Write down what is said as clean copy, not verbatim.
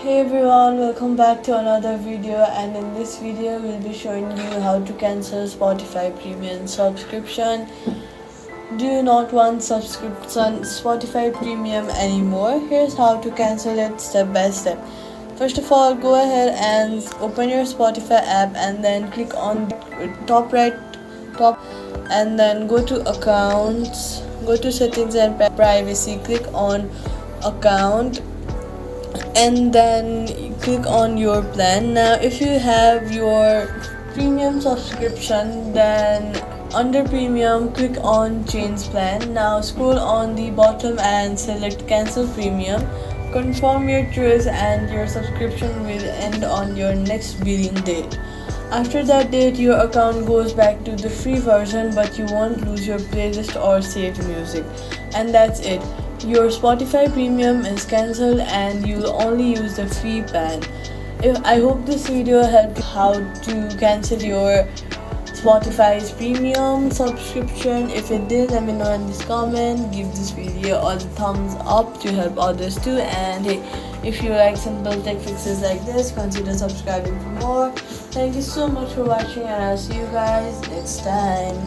Hey everyone, welcome back to another video, and in this video we'll be showing you how to cancel Spotify premium subscription. Do you not want subscription Spotify premium anymore? Here's how to cancel it step by step. First of all, go ahead and open your Spotify app and then click on top right top and then go to accounts, go to settings and privacy, click on account and then click on your plan. Now if you have your premium subscription, then under premium click on change plan. Now scroll on the bottom and select cancel premium. Confirm your choice and your subscription will end on your next billing date. After that date, your account goes back to the free version, but you won't lose your playlist or saved music. And that's it. Your Spotify premium is cancelled and you'll only use the free plan. I hope this video helped you how to cancel your Spotify's premium subscription. If it did, let me know in this comment. Give this video a thumbs up to help others too. And hey, if you like simple tech fixes like this, consider subscribing for more. Thank you so much for watching, and I'll see you guys next time.